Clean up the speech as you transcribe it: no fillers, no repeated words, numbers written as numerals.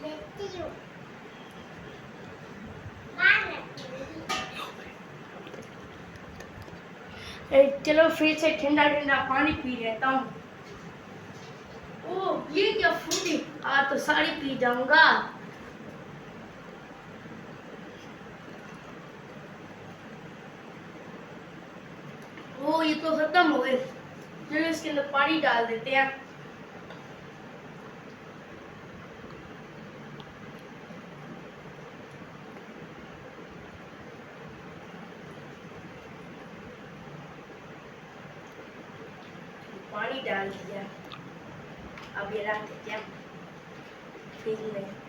देती हूँ। चलो फिर से ठंडा ठंडा पानी पी लेता हूँ। ओह ये क्या फ्रूटी, आज तो सारी पी जाऊंगा। ओह ये तो खत्म हो गए। चलो इसके अंदर पानी डाल देते हैं। पानी डाल दिया, अब ये रख देते हैं फ्रिज में।